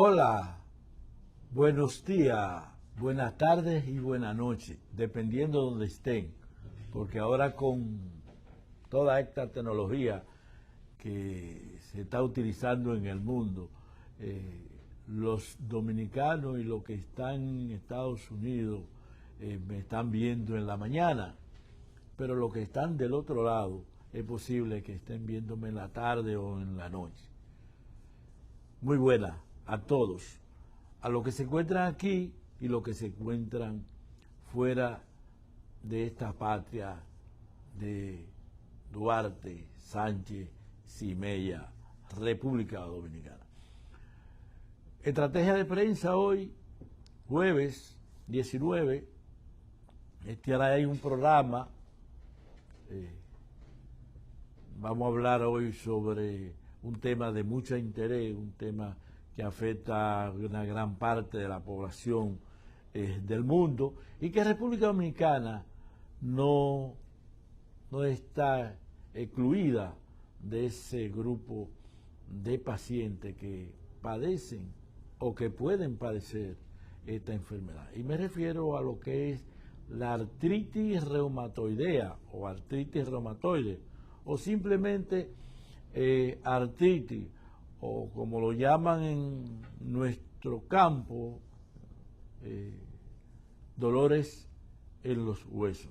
Hola, buenos días, buenas tardes y buenas noches, dependiendo de donde estén, porque ahora con toda esta tecnología que se está utilizando en el mundo, los dominicanos y los que están en Estados Unidos me están viendo en la mañana, pero los que están del otro lado es posible que estén viéndome en la tarde o en la noche. Muy buena a todos, a los que se encuentran aquí y los que se encuentran fuera de esta patria de Duarte, Sánchez, Cimeya, República Dominicana. Estrategia de prensa hoy, jueves 19, hay un programa, vamos a hablar hoy sobre un tema de mucho interés, un tema que afecta a una gran parte de la población del mundo y que República Dominicana no está excluida de ese grupo de pacientes que padecen o que pueden padecer esta enfermedad. Y me refiero a lo que es la artritis reumatoidea o artritis reumatoide o simplemente artritis o como lo llaman en nuestro campo, dolores en los huesos.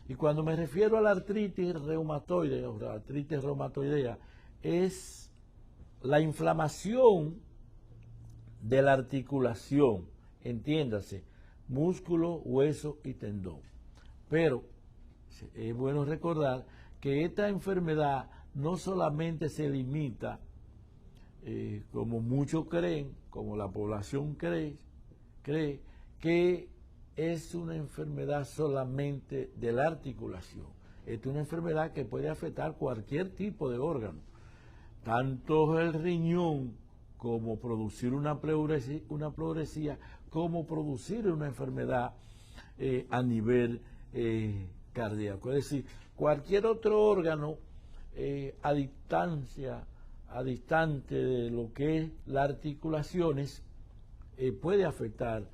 Y cuando me refiero a la artritis reumatoide o la artritis reumatoidea, es la inflamación de la articulación, entiéndase, músculo, hueso y tendón. Pero es bueno recordar que esta enfermedad no solamente se limita, como muchos creen, como la población cree que es una enfermedad solamente de la articulación. Es una enfermedad que puede afectar cualquier tipo de órgano, tanto el riñón como producir una pleuresía, como producir una enfermedad a nivel cardíaco. Es decir, cualquier otro órgano a distante de lo que es las articulaciones, puede afectar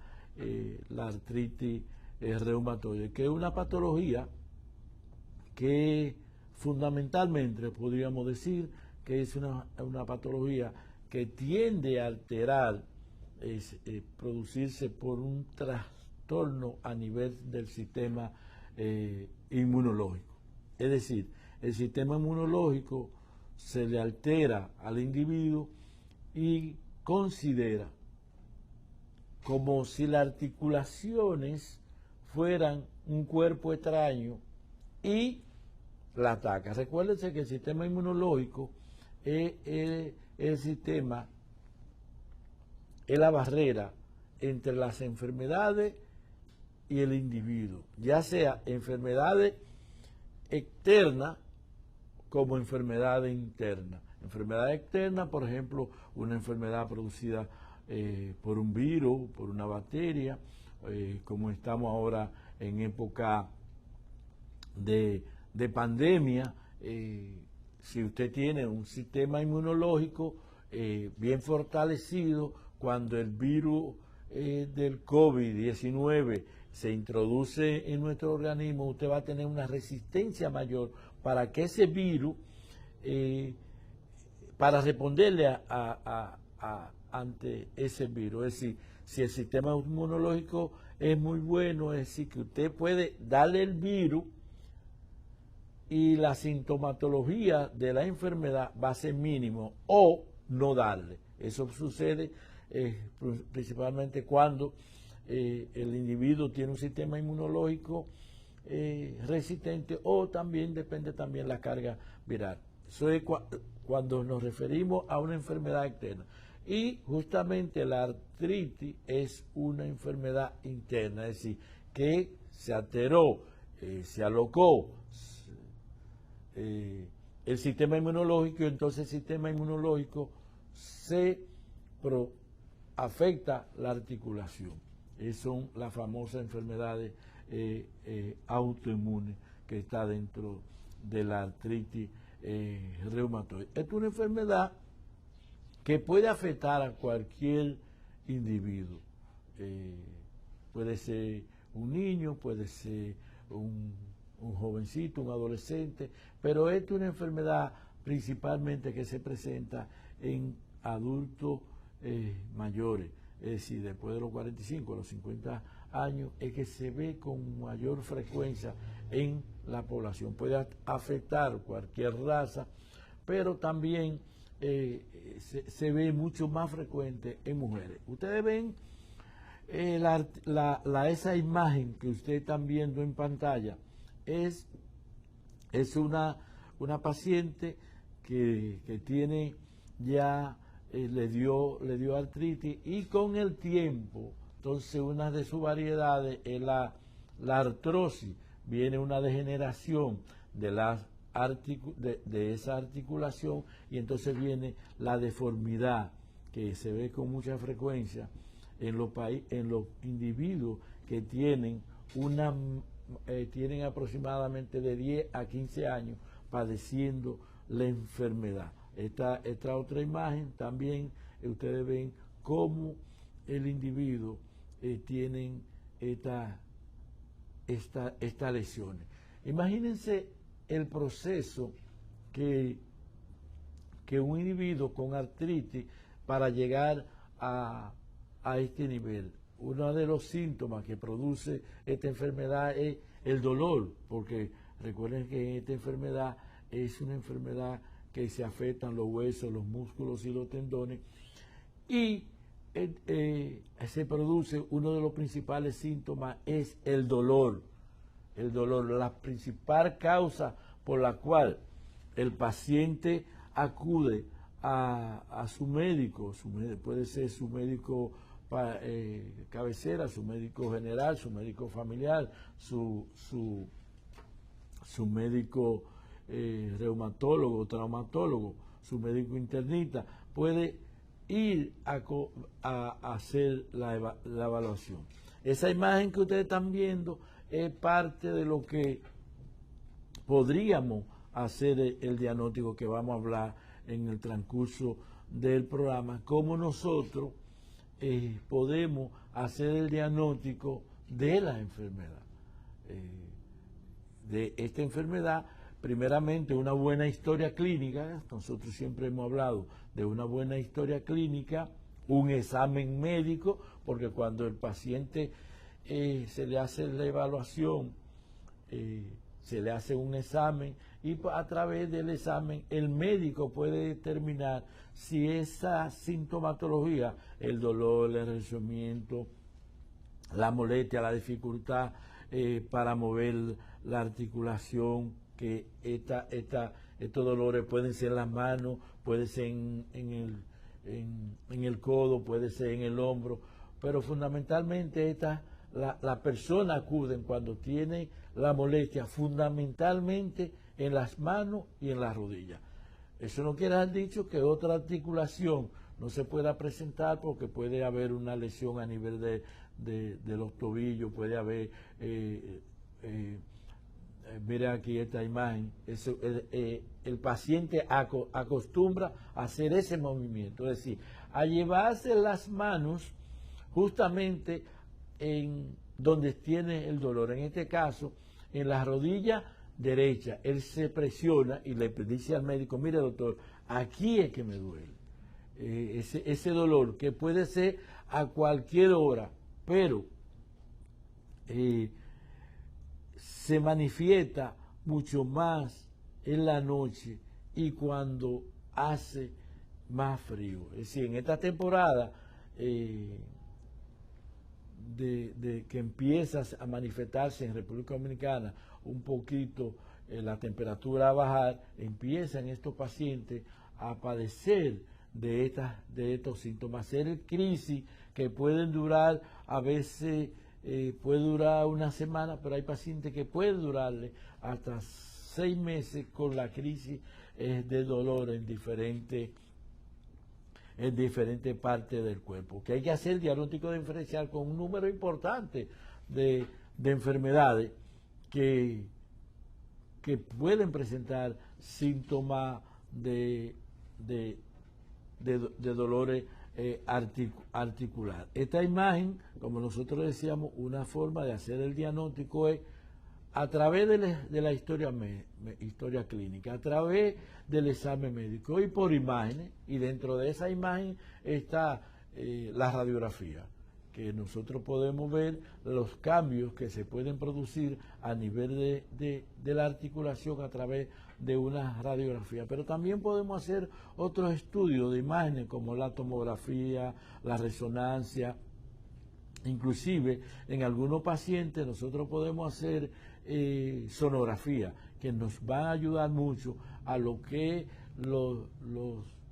la artritis reumatoide, que es una patología que fundamentalmente podríamos decir que es una patología que tiende a alterar, producirse por un trastorno a nivel del sistema inmunológico. Es decir, el sistema inmunológico se le altera al individuo y considera como si las articulaciones fueran un cuerpo extraño y la ataca. Recuérdense que el sistema inmunológico es el sistema, es la barrera entre las enfermedades y el individuo, ya sea enfermedades externas como enfermedades internas. Enfermedad externa, por ejemplo, una enfermedad producida por un virus, por una bacteria, como estamos ahora en época de pandemia. Si usted tiene un sistema inmunológico bien fortalecido, cuando el virus del COVID-19 se introduce en nuestro organismo, usted va a tener una resistencia mayor para que ese virus, para responderle ante ese virus. Es decir, si el sistema inmunológico es muy bueno, es decir, que usted puede darle el virus y la sintomatología de la enfermedad va a ser mínimo o no darle. Eso sucede principalmente cuando el individuo tiene un sistema inmunológico resistente, o también depende también la carga viral. Eso es cuando nos referimos a una enfermedad externa. Y justamente la artritis es una enfermedad interna, es decir, que se alteró, se alocó el sistema inmunológico, y entonces el sistema inmunológico afecta la articulación. Esas son las famosas enfermedades autoinmunes que está dentro de la artritis reumatoide. Esta es una enfermedad que puede afectar a cualquier individuo. Puede ser un niño, puede ser un jovencito, un adolescente, pero esta es una enfermedad principalmente que se presenta en adultos mayores, es decir, después de los 45, a los 50 años, es que se ve con mayor frecuencia en la población. Puede afectar cualquier raza, pero también se ve mucho más frecuente en mujeres. Ustedes ven esa imagen que ustedes están viendo en pantalla, es una paciente que tiene ya, le dio artritis, y con el tiempo, entonces una de sus variedades es la artrosis, viene una degeneración de esa articulación, y entonces viene la deformidad que se ve con mucha frecuencia en los individuos que tienen tienen aproximadamente de 10 a 15 años padeciendo la enfermedad. Esta otra imagen también ustedes ven cómo el individuo tiene estas lesiones. Imagínense el proceso que un individuo con artritis para llegar a este nivel. Uno de los síntomas que produce esta enfermedad es el dolor, porque recuerden que esta enfermedad es una enfermedad que se afectan los huesos, los músculos y los tendones, y se produce, uno de los principales síntomas es el dolor. El dolor, la principal causa por la cual el paciente acude a su médico, puede ser su médico cabecera, su médico general, su médico familiar, su médico reumatólogo, traumatólogo, su médico internista, puede ir a hacer la evaluación. Esa imagen que ustedes están viendo es parte de lo que podríamos hacer el diagnóstico que vamos a hablar en el transcurso del programa, cómo nosotros podemos hacer el diagnóstico de la enfermedad. De esta enfermedad, primeramente una buena historia clínica. Nosotros siempre hemos hablado de una buena historia clínica, un examen médico, porque cuando el paciente se le hace la evaluación, se le hace un examen, y a través del examen el médico puede determinar si esa sintomatología, el dolor, el enrojecimiento, la molestia, la dificultad para mover la articulación, que estos dolores pueden ser en las manos, puede ser en el codo, puede ser en el hombro, pero fundamentalmente la persona acude cuando tiene la molestia, fundamentalmente en las manos y en las rodillas. Eso no quiere haber dicho que otra articulación no se pueda presentar, porque puede haber una lesión a nivel de los tobillos, puede haber, mira aquí esta imagen, el paciente acostumbra a hacer ese movimiento, es decir, a llevarse las manos justamente en donde tiene el dolor. En este caso, en la rodilla derecha, él se presiona y le dice al médico: mire, doctor, aquí es que me duele. Ese dolor que puede ser a cualquier hora, pero se manifiesta mucho más en la noche y cuando hace más frío. Es decir, en esta temporada de que empiezas a manifestarse en República Dominicana un poquito la temperatura a bajar, empiezan estos pacientes a padecer de estos síntomas, ser crisis que pueden durar, a veces puede durar una semana, pero hay pacientes que pueden durarle hasta 6 meses con la crisis de dolor en diferentes partes del cuerpo. Que hay que hacer diagnóstico diferencial con un número importante de enfermedades que pueden presentar síntomas de de dolores articular. Esta imagen, como nosotros decíamos, una forma de hacer el diagnóstico es a través de la historia clínica, a través del examen médico y por imágenes, y dentro de esa imagen está la radiografía, que nosotros podemos ver los cambios que se pueden producir a nivel de la articulación a través de una radiografía. Pero también podemos hacer otros estudios de imágenes como la tomografía, la resonancia. Inclusive en algunos pacientes nosotros podemos hacer sonografía, que nos va a ayudar mucho a lo que es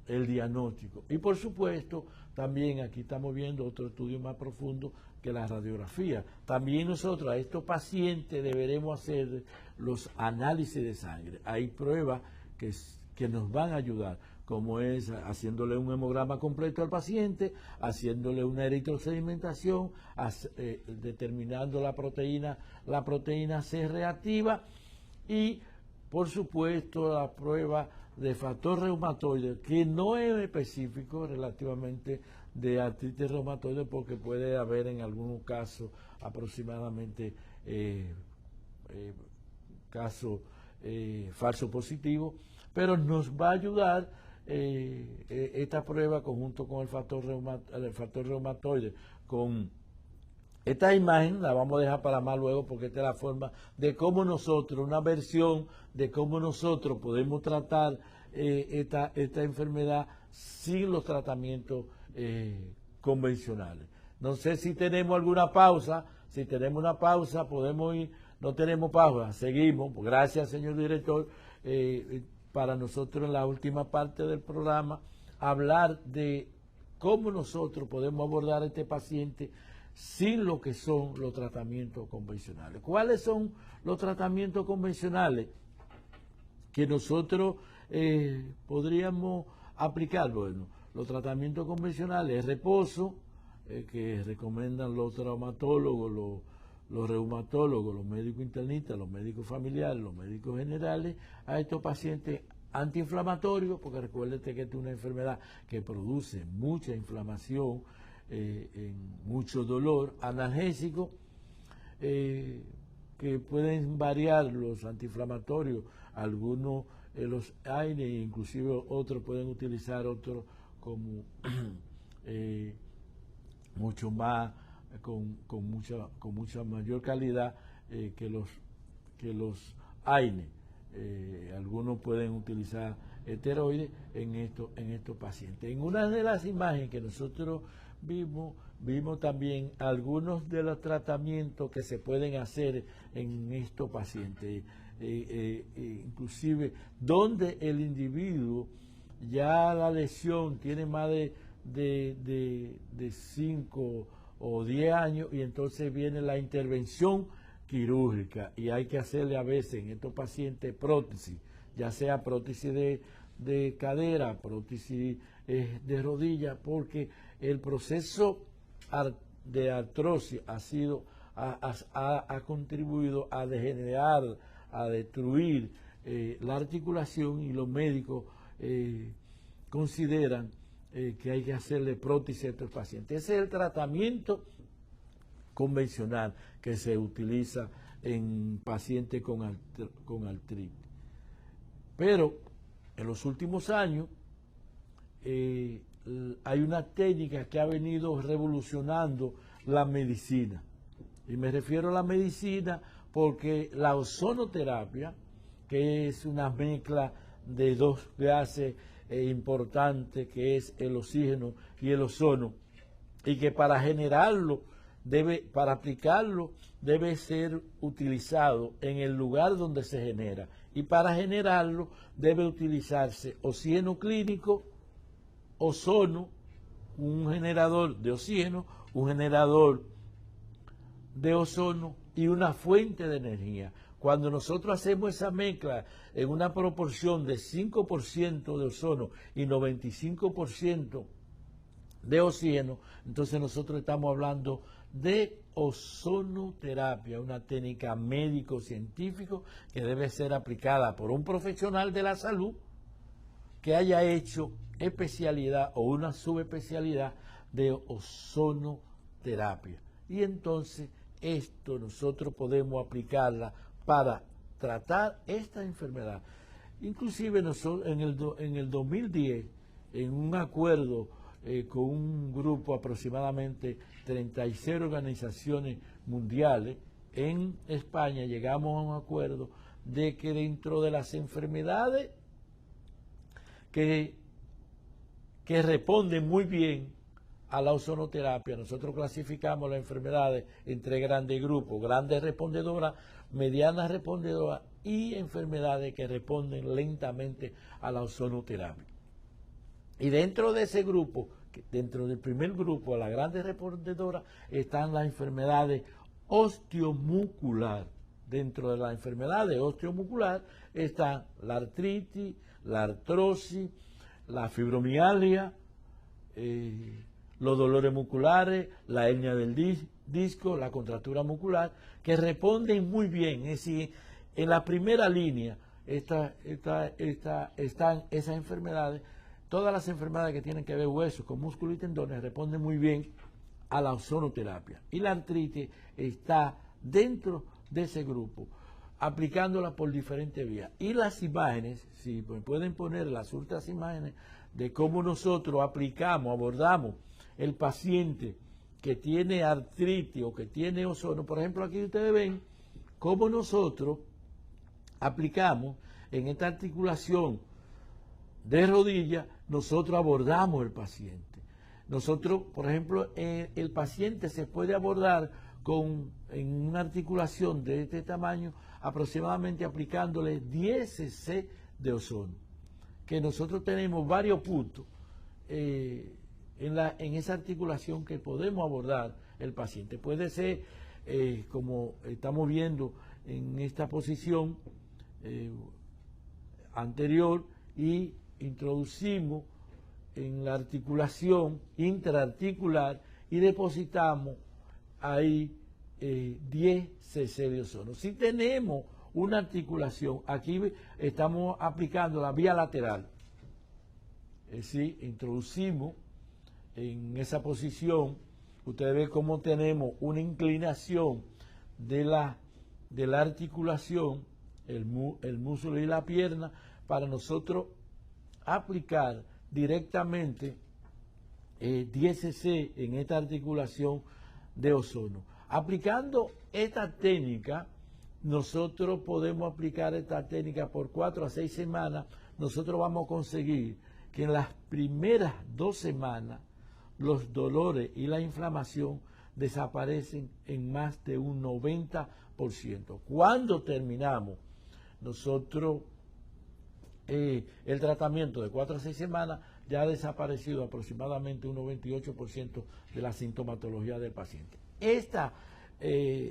el diagnóstico. Y por supuesto, también aquí estamos viendo otro estudio más profundo que la radiografía. También nosotros a estos pacientes deberemos hacer los análisis de sangre. Hay pruebas que nos van a ayudar, como es haciéndole un hemograma completo al paciente, haciéndole una eritrosedimentación, determinando la proteína C reactiva y, por supuesto, la prueba de factor reumatoide, que no es específico relativamente de artritis reumatoide, porque puede haber en algunos casos aproximadamente casos falso positivos, pero nos va a ayudar esta prueba conjunto con el factor reumatoide, con esta imagen la vamos a dejar para más luego, porque esta es la forma de cómo nosotros, una versión de cómo nosotros podemos tratar esta enfermedad sin los tratamientos convencionales. No sé si tenemos alguna pausa. Si tenemos una pausa, podemos ir. No tenemos pausa, seguimos. Gracias, señor director. Para nosotros, en la última parte del programa, hablar de cómo nosotros podemos abordar a este paciente sin lo que son los tratamientos convencionales. ¿Cuáles son los tratamientos convencionales que nosotros podríamos aplicar? Bueno, los tratamientos convencionales, reposo, que recomiendan los traumatólogos, los reumatólogos, los médicos internistas, los médicos familiares, los médicos generales, a estos pacientes antiinflamatorios, porque recuérdate que esta es una enfermedad que produce mucha inflamación, mucho dolor, analgésicos, que pueden variar los antiinflamatorios, algunos los aires, inclusive otros pueden utilizar otros como mucho más, con mucha mayor calidad que los AINE. Algunos pueden utilizar esteroides en estos pacientes. En una de las imágenes que nosotros vimos también algunos de los tratamientos que se pueden hacer en estos pacientes, inclusive donde el individuo ya la lesión tiene más de 5 o 10 años, y entonces viene la intervención quirúrgica y hay que hacerle a veces en estos pacientes prótesis, ya sea prótesis de cadera, prótesis de rodilla, porque el proceso de artrosis ha contribuido a degenerar, a destruir la articulación, y los médicos consideran que hay que hacerle prótesis a estos pacientes. Ese es el tratamiento convencional que se utiliza en pacientes con artritis. Pero en los últimos años hay una técnica que ha venido revolucionando la medicina. Y me refiero a la medicina porque la ozonoterapia, que es una mezcla de dos gases importantes, que es el oxígeno y el ozono, y que para aplicarlo debe ser utilizado en el lugar donde se genera, y para generarlo debe utilizarse oxígeno clínico, ozono, un generador de oxígeno, un generador de ozono y una fuente de energía. Cuando nosotros hacemos esa mezcla en una proporción de 5% de ozono y 95% de oxígeno, entonces nosotros estamos hablando de ozonoterapia, una técnica médico-científica que debe ser aplicada por un profesional de la salud que haya hecho especialidad o una subespecialidad de ozonoterapia. Y entonces esto nosotros podemos aplicarla para tratar esta enfermedad. Inclusive nosotros en el 2010, en un acuerdo con un grupo aproximadamente 36 organizaciones mundiales, en España llegamos a un acuerdo de que dentro de las enfermedades que responden muy bien a la ozonoterapia, nosotros clasificamos las enfermedades entre grandes grupos, grandes respondedoras, medianas respondedoras y enfermedades que responden lentamente a la ozonoterapia. Y dentro de ese grupo, dentro del primer grupo, las grandes respondedoras, están las enfermedades osteomuscular. Dentro de las enfermedades osteomuscular están la artritis, la artrosis, la fibromialgia, los dolores musculares, la hernia del disco, la contractura muscular, que responden muy bien. Es decir, en la primera línea están esas enfermedades. Todas las enfermedades que tienen que ver huesos con músculos y tendones responden muy bien a la ozonoterapia. Y la artritis está dentro de ese grupo, aplicándola por diferentes vías. Y las imágenes, si pueden poner las otras imágenes de cómo nosotros aplicamos, abordamos el paciente que tiene artritis o que tiene ozono. Por ejemplo, aquí ustedes ven cómo nosotros aplicamos en esta articulación de rodilla, nosotros abordamos el paciente. Nosotros, por ejemplo, el paciente se puede abordar en una articulación de este tamaño, aproximadamente aplicándole 10 cc de ozono, que nosotros tenemos varios puntos en esa articulación que podemos abordar el paciente. Puede ser, como estamos viendo en esta posición anterior, y introducimos en la articulación intraarticular y depositamos ahí 10 cc de ozono. Si tenemos una articulación, aquí estamos aplicando la vía lateral. Es decir, introducimos en esa posición, ustedes ven cómo tenemos una inclinación de la articulación, el músculo y la pierna, para nosotros aplicar directamente 10 cc en esta articulación de ozono. Aplicando esta técnica, nosotros podemos aplicar esta técnica por 4 a 6 semanas. Nosotros vamos a conseguir que en las primeras 2 semanas los dolores y la inflamación desaparecen en más de un 90%. Cuando terminamos nosotros el tratamiento de 4 a 6 semanas, ya ha desaparecido aproximadamente un 98% de la sintomatología del paciente.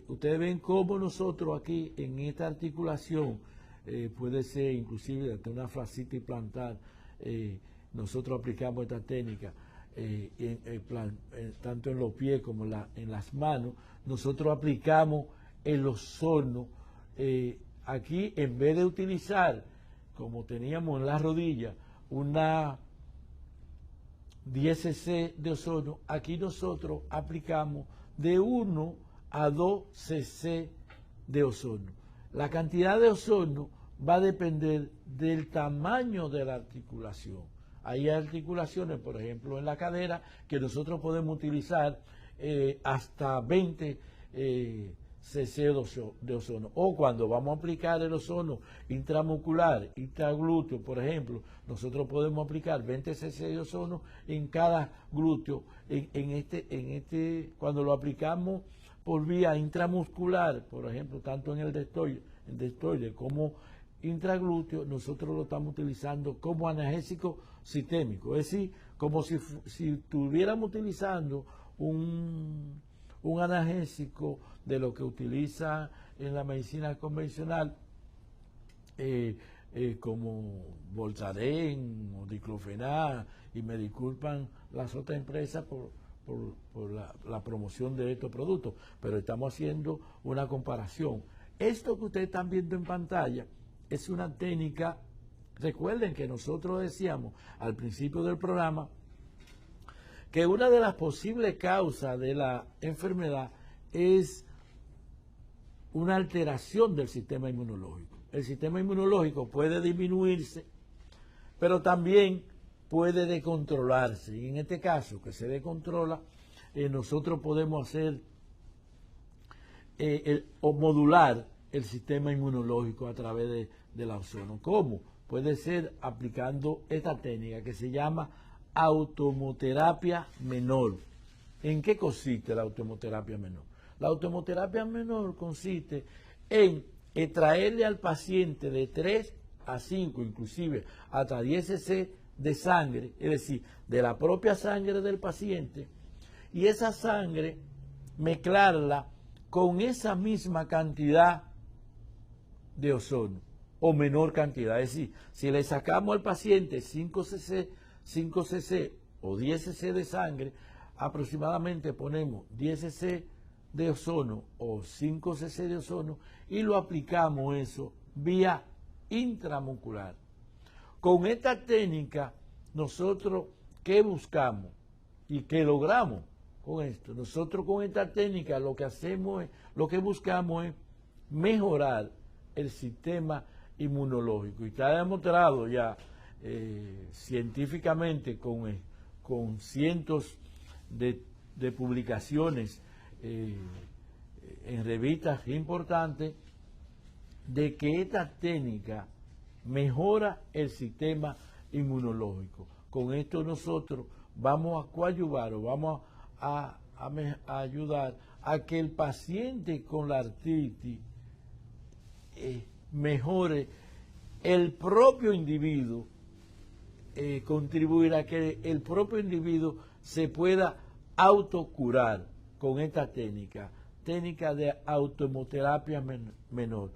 Ustedes ven cómo nosotros aquí en esta articulación, puede ser inclusive hasta una fascitis plantar, nosotros aplicamos esta técnica tanto en los pies como en las manos. Nosotros aplicamos el ozono. Aquí, en vez de utilizar, como teníamos en la rodilla, una 10 cc de ozono, aquí nosotros aplicamos de 1 a 2 cc de ozono. La cantidad de ozono va a depender del tamaño de la articulación. Hay articulaciones, por ejemplo, en la cadera, que nosotros podemos utilizar hasta 20 cc de ozono. O cuando vamos a aplicar el ozono intramuscular, intraglúteo, por ejemplo, nosotros podemos aplicar 20 cc de ozono en cada glúteo. Cuando lo aplicamos por vía intramuscular, por ejemplo, tanto en el deltoide como intraglúteo, nosotros lo estamos utilizando como analgésico sistémico, es decir, como si estuviéramos utilizando un analgésico de lo que utiliza en la medicina convencional, como Voltaren o diclofenac, y me disculpan las otras empresas por la promoción de estos productos, pero estamos haciendo una comparación. Esto que ustedes están viendo en pantalla es una técnica Recuerden que nosotros decíamos al principio del programa que una de las posibles causas de la enfermedad es una alteración del sistema inmunológico. El sistema inmunológico puede disminuirse, pero también puede descontrolarse. Y en este caso, que se descontrola, nosotros podemos hacer o modular el sistema inmunológico a través de la ozono. ¿Cómo? Puede ser aplicando esta técnica que se llama autohemoterapia menor. ¿En qué consiste la autohemoterapia menor? La autohemoterapia menor consiste en extraerle al paciente de 3 a 5, inclusive hasta 10 cc de sangre, es decir, de la propia sangre del paciente, y esa sangre mezclarla con esa misma cantidad de ozono o menor cantidad. Es decir, si le sacamos al paciente 5 cc o 10 cc de sangre, aproximadamente ponemos 10 cc de ozono o 5 cc de ozono y lo aplicamos eso vía intramuscular. Con esta técnica, nosotros, ¿qué buscamos y qué logramos con esto? Nosotros con esta técnica lo que hacemos es, lo que buscamos es mejorar el sistema inmunológico. Y está demostrado ya científicamente con cientos de publicaciones en revistas importantes de que esta técnica mejora el sistema inmunológico. Con esto nosotros vamos a coadyuvar o vamos a ayudar a que el paciente con la artritis mejore el propio individuo, contribuir a que el propio individuo se pueda autocurar con esta técnica de autohemoterapia menor.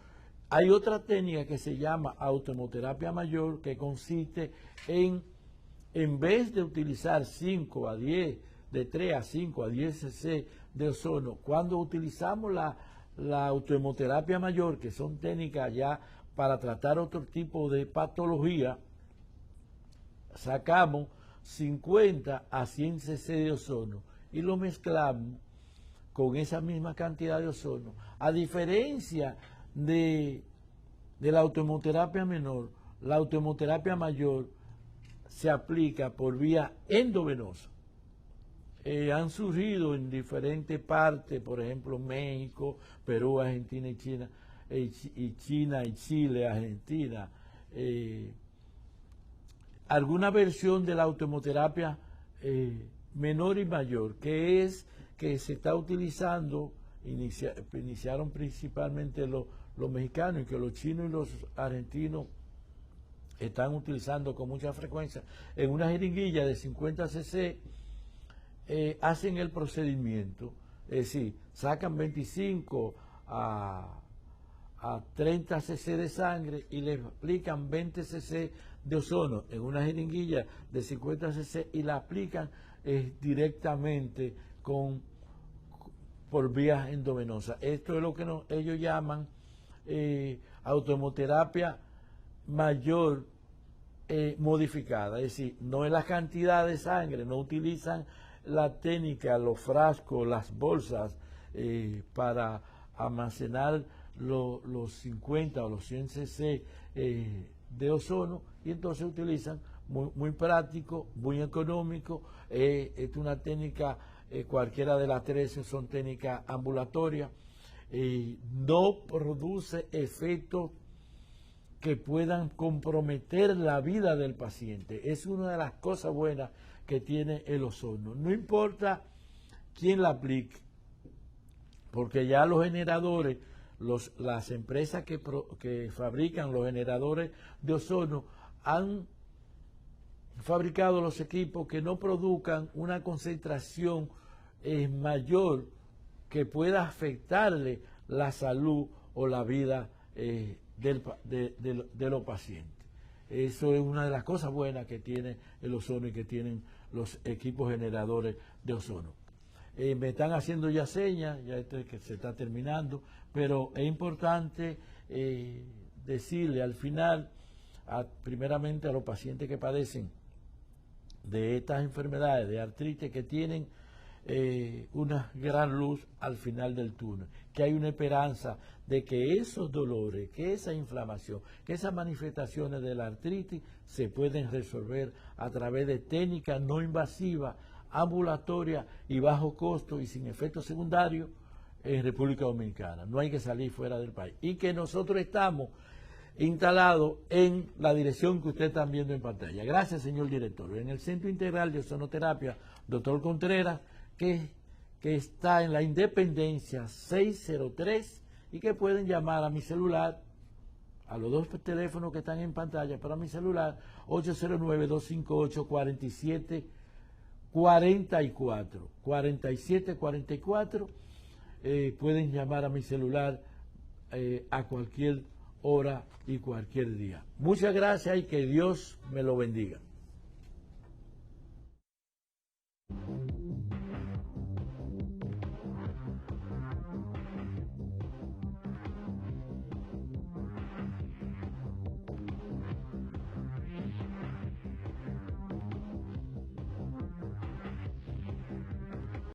Hay otra técnica que se llama autohemoterapia mayor, que consiste en vez de utilizar 5 a 10, de 3 a 5 a 10 cc de ozono, cuando utilizamos la autohemoterapia mayor, que son técnicas ya para tratar otro tipo de patología, sacamos 50 a 100 cc de ozono y lo mezclamos con esa misma cantidad de ozono. A diferencia de la autohemoterapia menor, la autohemoterapia mayor se aplica por vía endovenosa. Han surgido en diferentes partes, por ejemplo México, Perú, Argentina y China, y Chile, Argentina, alguna versión de la autohemoterapia menor y mayor, que se está utilizando, iniciaron principalmente los mexicanos, y que los chinos y los argentinos están utilizando con mucha frecuencia. En una jeringuilla de 50 cc hacen el procedimiento, es decir, sacan 25 a 30 cc de sangre y le aplican 20 cc de ozono en una jeringuilla de 50 cc y la aplican directamente por vías endovenosas. Esto es lo que ellos llaman autohemoterapia mayor modificada, es decir, no es la cantidad de sangre, no utilizan la técnica, los frascos, las bolsas para almacenar los 50 o los 100 cc de ozono, y entonces utilizan muy práctico, muy económico. Es una técnica, cualquiera de las 13 son técnicas ambulatorias, no produce efectos que puedan comprometer la vida del paciente. Es una de las cosas buenas que tiene el ozono. No importa quién la aplique, porque ya los generadores, las empresas que fabrican los generadores de ozono han fabricado los equipos que no produzcan una concentración mayor que pueda afectarle la salud o la vida de los pacientes. Eso es una de las cosas buenas que tiene el ozono y que tienen los equipos generadores de ozono. Me están haciendo ya señas, ya esto es que se está terminando, pero es importante decirle al final primeramente a los pacientes que padecen de estas enfermedades de artritis, que tienen una gran luz al final del túnel, que hay una esperanza de que esos dolores, que esa inflamación, que esas manifestaciones de la artritis se pueden resolver a través de técnicas no invasivas, ambulatorias y bajo costo y sin efectos secundarios en República Dominicana. No hay que salir fuera del país. Y que nosotros estamos instalados en la dirección que ustedes están viendo en pantalla. Gracias, señor director. En el Centro Integral de Ozonoterapia, doctor Contreras, que está en la Independencia 603 y que pueden llamar a mi celular, a los dos teléfonos que están en pantalla, para mi celular, 809-258-4744. 4744. Pueden llamar a mi celular a cualquier hora y cualquier día. Muchas gracias y que Dios me lo bendiga.